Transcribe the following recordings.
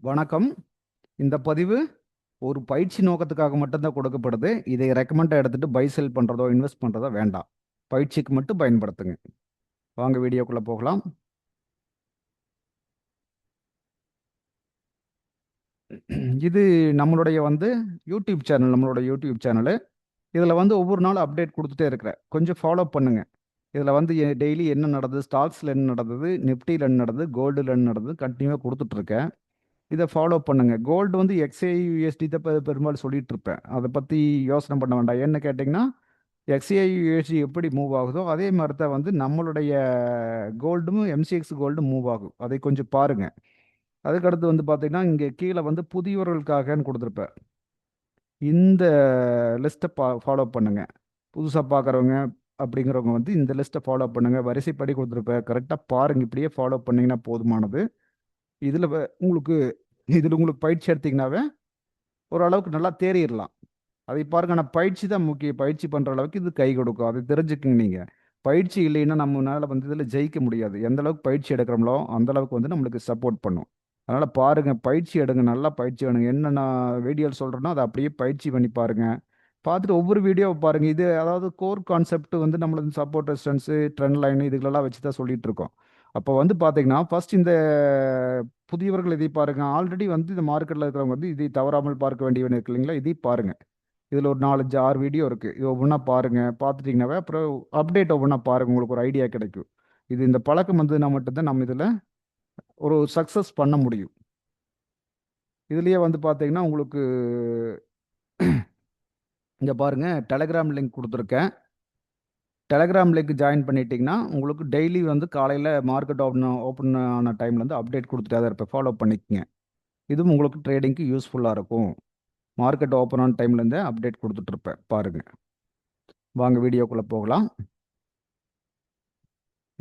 வணக்கம். இந்த பதிவு ஒரு பயிற்சி நோக்கத்துக்காக மட்டும் தான் கொடுக்கப்படுது. இதை ரெக்கமெண்டா எடுத்துட்டு பை, செல் பண்றதோ, இன்வெஸ்ட் பண்றதோ வேண்டாம். பயிற்சிக்கு மட்டும் பயன்படுத்துங்க. வாங்க வீடியோக்குள்ள போகலாம். இது நம்மளுடைய யூடியூப் சேனலு. இதில் ஒவ்வொரு நாளும் அப்டேட் கொடுத்துட்டே இருக்கிறேன். கொஞ்சம் ஃபாலோ பண்ணுங்க. இதில் டெய்லி என்ன நடந்தது, ஸ்டாக்ஸில் என்ன நடந்தது, நிஃப்டியில் என்ன நடந்தது, கோல்டில் என்ன நடந்தது கண்டினியூவாக கொடுத்துட்ருக்கேன். இதை ஃபாலோ பண்ணுங்க. கோல்டு எக்ஸ்ஐ யூஎஸ்டி தான் பெரும்பாலும் சொல்லிட்டு இருப்பேன். அதை பற்றி யோசனை பண்ண வேண்டாம். என்ன கேட்டிங்கன்னா, எக்ஸ்ஐ யூஎஸ்டி எப்படி மூவ் ஆகுதோ அதே மாதிரி தான் நம்மளுடைய கோல்டும் எம்சிஎக்ஸ் கோல்டும் மூவ் ஆகும். அதை கொஞ்சம் பாருங்க. அதுக்கடுத்து பார்த்தீங்கன்னா, இங்கே கீழே புதியவர்களுக்காகன்னு கொடுத்துருப்பேன். இந்த லிஸ்ட்டை ஃபாலோ பண்ணுங்க. புதுசாக பார்க்குறவங்க அப்படிங்கிறவங்க இந்த லிஸ்ட்டை ஃபாலோ பண்ணுங்க. வரிசைப்படி கொடுத்துருப்பேன். கரெக்டாக பாருங்க. இப்படியே ஃபாலோ பண்ணிங்கன்னா போதுமானது. இதில் உங்களுக்கு பயிற்சி எடுத்தீங்கன்னாவே ஓரளவுக்கு நல்லா தேறிடலாம். அதை பாருங்க. ஆனால் பயிற்சி தான் முக்கியம். பயிற்சி பண்ணுற அளவுக்கு இது கை கொடுக்கும். அதை தெரிஞ்சுக்குங்க. நீங்கள் பயிற்சி இல்லைன்னா நம்மளால இதில் ஜெயிக்க முடியாது. எந்த அளவுக்கு பயிற்சி எடுக்கிறோமோ அந்த அளவுக்கு நம்மளுக்கு சப்போர்ட் பண்ணும். அதனால் பாருங்க, பயிற்சி எடுங்க. நல்லா பயிற்சி எடுங்க. என்ன நான் வீடியோ சொல்கிறேனோ அதை அப்படியே பயிற்சி பண்ணி பாருங்க. பார்த்துட்டு ஒவ்வொரு வீடியோவை பாருங்க. இது அதாவது கோர் கான்செப்ட் நம்மளுக்கு சப்போர்ட் ரெசிஸ்டன்ஸு, ட்ரெண்ட் லைன் இதுகளெல்லாம் வச்சு தான் சொல்லிட்டு இருக்கோம். அப்போ பார்த்தீங்கன்னா, ஃபர்ஸ்ட் இந்த புதியவர்கள் இதை பாருங்க. ஆல்ரெடி இந்த மார்க்கெட்டில் இருக்கிறவங்க இதை தவறாமல் பார்க்க வேண்டியவன் இருக்கு இல்லைங்களா? இதை பாருங்க. இதில் ஒரு 4, 5, 6 வீடியோ இருக்குது. இது ஒவ்வொன்றா பாருங்கள். பார்த்துட்டிங்கனாவே அப்புறம் அப்டேட் ஒவ்வொன்றா பாருங்கள். உங்களுக்கு ஒரு ஐடியா கிடைக்கும். இந்த பழக்கம் மட்டும்தான் நம்ம இதில் ஒரு சக்ஸஸ் பண்ண முடியும். இதுலேயே பார்த்தீங்கன்னா, உங்களுக்கு இங்கே பாருங்கள், டெலகிராம் லிங்க் கொடுத்துருக்கேன். டெலகிராம் லிங்க் ஜாயின் பண்ணிட்டீங்கன்னா உங்களுக்கு டெய்லி காலையில் மார்க்கெட் ஓப்பன் ஆன டைம்லேருந்து அப்டேட் கொடுத்துட்டே தான் இருப்பேன். ஃபாலோ பண்ணிக்கங்க. இதுவும் உங்களுக்கு ட்ரேடிங்க்கு யூஸ்ஃபுல்லாக இருக்கும். மார்க்கெட் ஓப்பன் ஆன டைம்லேருந்தே அப்டேட் கொடுத்துட்ருப்பேன். பாருங்கள். வாங்க வீடியோக்குள்ளே போகலாம்.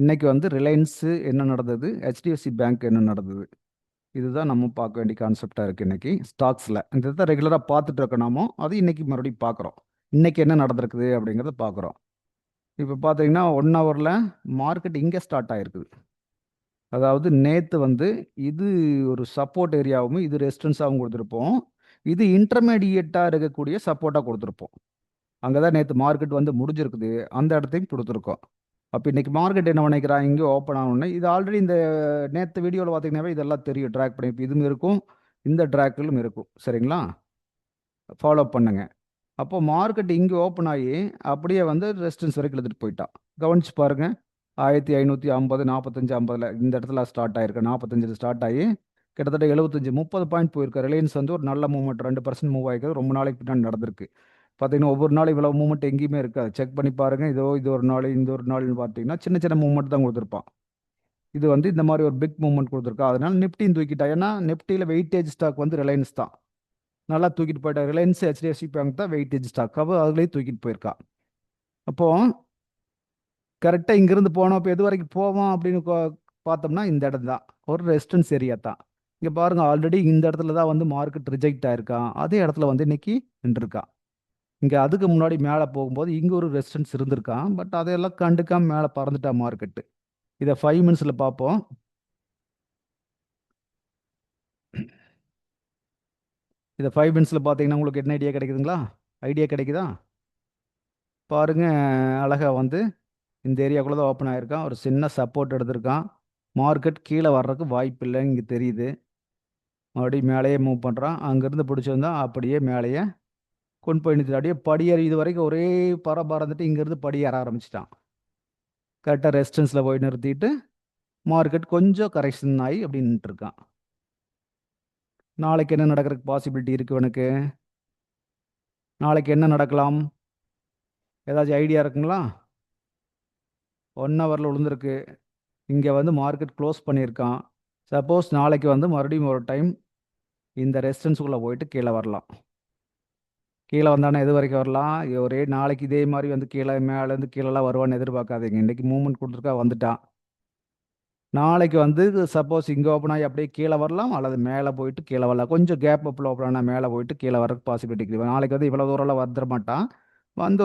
இன்னைக்கு ரிலையன்ஸு என்ன நடந்தது, ஹெச்டிஎஃப்சி பேங்க் என்ன நடந்தது, இதுதான் நம்ம பார்க்க வேண்டிய கான்செப்டாக இருக்குது இன்னைக்கு ஸ்டாக்ஸில். இந்த இதை ரெகுலராக பார்த்துட்டு இருக்கோம் நாமோ, அது இன்னைக்கு மறுபடியும் பார்க்குறோம். இன்னைக்கு என்ன நடந்திருக்குது அப்படிங்கிறத பார்க்குறோம். இப்போ பார்த்தீங்கன்னா 1 ஹவரில் மார்க்கெட் இங்கே ஸ்டார்ட் ஆகிருக்குது. அதாவது நேற்று இது ஒரு சப்போர்ட் ஏரியாவும் இது ரெசிஸ்டன்ஸாகவும் கொடுத்துருப்போம். இது இன்டர்மீடியேட்டாக இருக்கக்கூடிய சப்போர்ட்டாக கொடுத்துருப்போம். அங்கே தான் நேற்று மார்க்கெட் முடிஞ்சிருக்குது. அந்த இடத்தையும் கொடுத்துருக்கோம். அப்போ இன்னைக்கு மார்க்கெட் என்ன நினைக்கிறான், இங்கே ஓப்பன் ஆகணும்னு. இது ஆல்ரெடி இந்த நேற்று வீடியோவில் பார்த்தீங்கன்னாவே இதெல்லாம் தெரியும். ட்ராக் பண்ணி இப்போ இதுவும் இருக்கும், இந்த ட்ராக்கிலும் இருக்கும். சரிங்களா? ஃபாலோ பண்ணுங்க. அப்போ மார்க்கெட் இங்கே ஓப்பன் ஆகி அப்படியே ரெசிஸ்டன்ஸ் வரைக்கும் எடுத்துகிட்டு போயிட்டான். கவனிச்சு பாருங்க. 1550, 45, 50 இந்த இடத்துல ஸ்டார்ட் ஆயிருக்கு. 45 ஸ்டார்ட் ஆகி கிட்டத்தட்ட 75, 30 பாயிண்ட் போயிருக்கு. ரிலையன்ஸ் ஒரு நல்ல மூவ்மெண்ட், 2% மூவ் ஆகிருக்குது. ரொம்ப நாளைக்கு பின்னாடி நடந்திருக்கு. பார்த்தீங்கன்னா ஒவ்வொரு நாள் இவ்வளோ மூவ்மெண்ட் எங்கேயுமே இருக்காது. செக் பண்ணி பாருங்கள். இது ஒரு நாள், இந்த ஒரு நாள்னு பார்த்தீங்கன்னா சின்ன சின்ன மூவ்மெண்ட் தான் கொடுத்துருப்பான். இது இந்த மாதிரி ஒரு பிக் மூவ்மெண்ட் கொடுத்துருக்கா. அதனால நிஃப்டின்னு தூக்கிட்டா. ஏன்னா நிஃப்டியில் வெயிட்டேஜ் ஸ்டாக் ரிலையன்ஸ் தான். நல்லா தூக்கிட்டு போயிட்டா. ரிலையன்ஸ், ஹெச்டிஎஃப்சி பேங்க் தான் வெயிட்டேஜ் ஸ்டாக். அப்போ அதுலேயே தூக்கிட்டு போயிருக்கா. அப்போ கரெக்டாக இங்கேருந்து போனோம். இப்போ எது வரைக்கும் போவோம் அப்படின்னு பார்த்தோம்னா இந்த இடம் தான் ஒரு ரெசிஸ்டன்ஸ் ஏரியா தான். இங்கே பாருங்கள், ஆல்ரெடி இந்த இடத்துல தான் மார்க்கெட் ரிஜெக்ட் ஆயிருக்கான். அதே இடத்துல இன்னைக்கு நின்றுருக்கா. இங்கே அதுக்கு முன்னாடி மேலே போகும்போது இங்கே ஒரு ரெசிஸ்டன்ஸ் இருந்திருக்கான். பட் அதையெல்லாம் கண்டுக்காம மேலே பறந்துட்டா மார்க்கெட்டு. இதை 5 மினிட்ஸில் பார்ப்போம். இதை 5 மினிட்ஸில் பார்த்தீங்கன்னா உங்களுக்கு என்ன ஐடியா கிடைக்குதுங்களா? ஐடியா கிடைக்குதா? பாருங்க. அழகாக இந்த ஏரியாக்குள்ளே தான் ஓப்பன் ஆகிருக்கான். ஒரு சின்ன சப்போர்ட் எடுத்திருக்கான். மார்க்கெட் கீழே வர்றதுக்கு வாய்ப்பு இல்லைன்னு இங்கே தெரியுது. மறுபடியும் மேலேயே மூவ் பண்ணுறான். அங்கேருந்து பிடிச்சிருந்தா அப்படியே மேலேயே கொண்டு போய் நிறுத்தி அப்படியே படியேறி இது வரைக்கும் ஒரே பறந்துட்டு இங்கேருந்து படியேற ஆரம்பிச்சிட்டான். கரெக்டாக ரெசிஸ்டன்ஸில் போய் நிறுத்திட்டு மார்க்கெட் கொஞ்சம் கரெக்ஷன் ஆகி அப்படி நின்றுருக்கான். நாளைக்கு என்ன நடக்கிறதுக்கு பாசிபிலிட்டி இருக்குது உனக்கு? நாளைக்கு என்ன நடக்கலாம்? ஏதாச்சும் ஐடியா இருக்குங்களா? 1 ஹவரில் விழுந்திருக்கு. இங்கே மார்க்கெட் க்ளோஸ் பண்ணியிருக்கான். சப்போஸ் நாளைக்கு மறுபடியும் ஒரு டைம் இந்த ரெசிஸ்டன்ஸுக்குள்ளே போயிட்டு கீழே வரலாம். கீழே வந்தானே எது வரைக்கும் வரலாம்? ஒரே நாளைக்கு இதே மாதிரி கீழே மேலேருந்து கீழெல்லாம் வருவான்னு எதிர்பார்க்காதீங்க. இன்றைக்கி மூவ்மெண்ட் கொடுத்துருக்கா, வந்துட்டான். நாளைக்கு சப்போஸ் இங்கே ஓப்பன் ஆகி அப்படியே கீழே வரலாம், அல்லது மேலே போயிட்டு கீழே வரலாம். கொஞ்சம் கேப் அப்பில் ஓப்பன் ஆனால் மேலே போயிட்டு கீழே வரக்கு பாசிபிலிட்டி இருக்குது. நாளைக்கு இவ்வளோ தூரம்லாம் வந்துட மாட்டான்.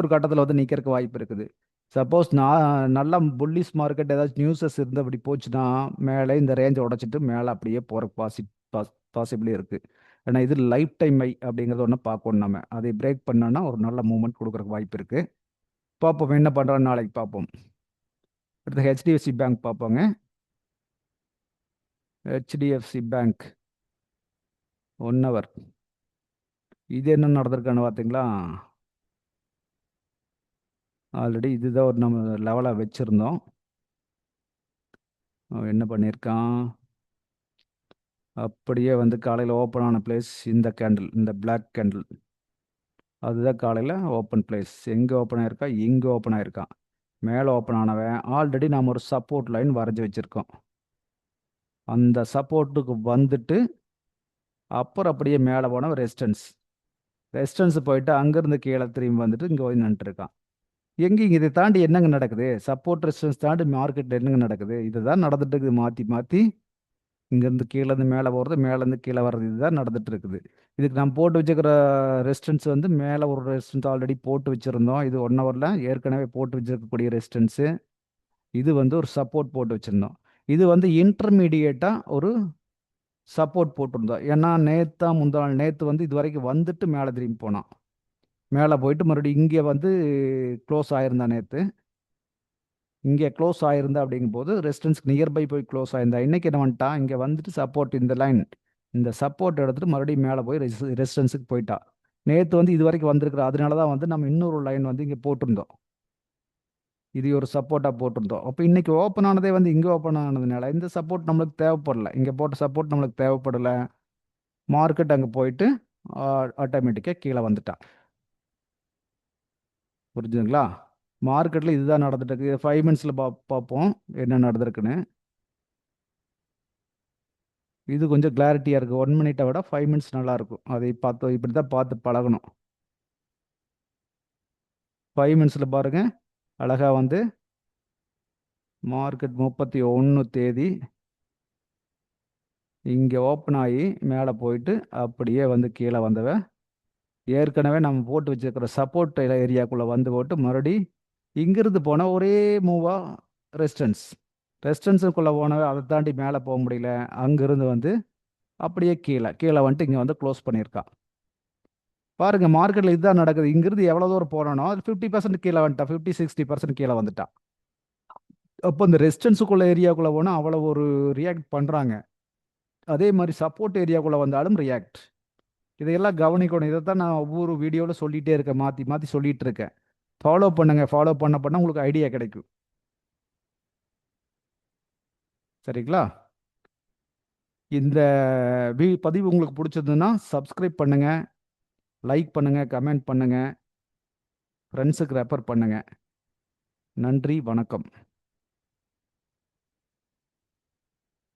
ஒரு கட்டத்தில் நிற்கிறதுக்கு வாய்ப்பு இருக்குது. சப்போஸ் நான் நல்லா புல்லிஷ் மார்க்கெட் ஏதாச்சும் நியூஸஸ் இருந்து அப்படி போச்சுன்னா மேலே இந்த ரேஞ்சை உடைச்சிட்டு மேலே அப்படியே போகிற பாசிபிளி இருக்குது. ஏன்னா இது லைஃப் டைம் ஐ அப்படிங்கிறத ஒன்று பார்க்கணும். நம்ம அதை பிரேக் பண்ணோன்னா ஒரு நல்ல மூவ்மெண்ட் கொடுக்குறக்கு வாய்ப்பு இருக்குது. பார்ப்போம் என்ன பண்ணுறோன்னு நாளைக்கு பார்ப்போம். அடுத்து ஹெச்டிஎஃப்சி பேங்க் பார்ப்போங்க. ஹெச்டிஎஃப்சி பேங்க் 1 ஹவர் இது என்ன நடந்திருக்கான்னு பார்த்தீங்களா? ஆல்ரெடி இதுதான் ஒரு நம்ம லெவலாக வச்சுருந்தோம். அவன் என்ன பண்ணியிருக்கான், அப்படியே வந்து காலையில் ஓப்பன் ஆன பிளேஸ் இந்த கேண்டில், இந்த பிளாக் கேண்டில், அதுதான் காலையில் ஓப்பன் பிளேஸ். எங்கே ஓப்பன் ஆயிருக்கா, இங்கே ஓப்பன் ஆயிருக்கான். மேலே ஓப்பன் ஆனவன் ஆல்ரெடி நாம் ஒரு சப்போர்ட் லைன் வரைஞ்சி வச்சுருக்கோம். அந்த சப்போர்ட்டுக்கு வந்துட்டு அப்புறம் அப்படியே மேலே போன ரெசிஸ்டன்ஸ் போயிட்டு அங்கேருந்து கீழே திரும்பி வந்துட்டு இங்கே போய் நின்றுருக்கான். எங்கேங்க இதை தாண்டி என்னங்க நடக்குது? சப்போர்ட் ரெசிஸ்டன்ஸ் தாண்டி மார்க்கெட்டில் என்னங்க நடக்குது? இதுதான் நடந்துட்டு இருக்குது. மாற்றி மாற்றி இங்கேருந்து கீழேருந்து மேலே போகிறது, மேலேருந்து கீழே வர்றது, இதுதான் நடந்துட்டு இருக்குது. இதுக்கு நம்ம போட்டு வச்சுக்கிற ரெசிஸ்டன்ஸ் வந்து மேலே ஒரு ரெசிஸ்டன்ஸ் ஆல்ரெடி போட்டு வச்சுருந்தோம். இது 1 ஹவரில் ஏற்கனவே போட்டு வச்சிருக்கக்கூடிய ரெசிஸ்டன்ஸு. இது வந்து ஒரு சப்போர்ட் போட்டு வச்சுருந்தோம். இது வந்து இன்டர்மீடியேட்டாக ஒரு சப்போர்ட் போட்டிருந்தோம். ஏன்னா நேற்று வந்து இது வரைக்கும் வந்துட்டு மேலே திரும்பி போனான். மேலே போயிட்டு மறுபடியும் இங்கே வந்து க்ளோஸ் ஆயிருந்தா நேற்று. இங்கே க்ளோஸ் ஆயிருந்தா அப்படிங்கும்போது ரெசிஸ்டன்ஸ்க்கு நியர்பை போய் க்ளோஸ் ஆயிருந்தா. இன்னைக்கு என்ன பண்ணிட்டான், இங்கே வந்துட்டு சப்போர்ட் இந்த லைன், இந்த சப்போர்ட் எடுத்துட்டு மறுபடியும் மேலே போய் ரெசிஸ்டன்ஸுக்கு போயிட்டா. நேற்று வந்து இது வரைக்கும் வந்திருக்கிற, அதனால தான் வந்து நம்ம இன்னொரு லைன் வந்து இங்கே போட்டிருந்தோம். இது ஒரு சப்போர்ட்டாக போட்டிருந்தோம். அப்போ இன்னைக்கு ஓப்பன் ஆனதே வந்து இங்கே ஓப்பன் ஆனதுனால இந்த சப்போர்ட் நம்மளுக்கு தேவைப்படலை. இங்கே போட்ட சப்போர்ட் நம்மளுக்கு தேவைப்படலை. மார்க்கெட் அங்கே போயிட்டு ஆட்டோமேட்டிக்காக கீழே வந்துட்டான். புரிஞ்சுதுங்களா? மார்க்கெட்டில் இதுதான் நடந்துட்டு இருக்கு. 5 மினிட்ஸில் பார்ப்போம் என்ன நடந்திருக்குன்னு. இது கொஞ்சம் கிளாரிட்டியாக இருக்குது. 1 மினிட்டை விட 5 மினிட்ஸ் நல்லாயிருக்கும். அதை பார்த்து இப்படி தான் பார்த்து பழகணும். 5 மினிட்ஸில் பாருங்கள், அழகாக வந்து மார்க்கெட் 31 தேதி இங்கே ஓப்பன் ஆகி மேலே போயிட்டு அப்படியே வந்து கீழே வந்தவ ஏற்கனவே நம்ம போட்டு வச்சுருக்கிற சப்போர்ட் ஏரியாக்குள்ளே வந்து போட்டு மறுபடி இங்கிருந்து போனால் ஒரே மூவாக ரெசிஸ்டன்ஸுக்குள்ளே போனவே அதை தாண்டி மேலே போக முடியல. அங்கேருந்து வந்து அப்படியே கீழே வந்துட்டு இங்கே வந்து க்ளோஸ் பண்ணியிருக்கான். பாருங்கள், மார்க்கெட்டில் இதுதான் நடக்குது. இங்கிருந்து எவ்வளோ தூரம் போனோனோ அது 50% கீழே வந்துட்டான், 50-60% கீழே வந்துட்டான். அப்போ இந்த ரெசிஸ்டன்ஸுக்குள்ள ஏரியாக்குள்ளே போனால் அவ்வளோ ஒரு ரியாக்ட் பண்ணுறாங்க. அதே மாதிரி சப்போர்ட் ஏரியாக்குள்ளே வந்தாலும் ரியாக்ட். இதையெல்லாம் கவனிக்கணும். இதை தான் நான் ஒவ்வொரு வீடியோவில் சொல்லிகிட்டே இருக்கேன், மாற்றி மாற்றி சொல்லிகிட்டு இருக்கேன். ஃபாலோ பண்ணுங்கள். ஃபாலோ பண்ண உங்களுக்கு ஐடியா கிடைக்கும். சரிங்களா? இந்த பதிவு உங்களுக்கு பிடிச்சதுன்னா சப்ஸ்கிரைப் பண்ணுங்கள், லைக் பண்ணுங்கள், கமெண்ட் பண்ணுங்கள், ஃப்ரெண்ட்ஸுக்கு ரெஃபர் பண்ணுங்கள். நன்றி, வணக்கம்.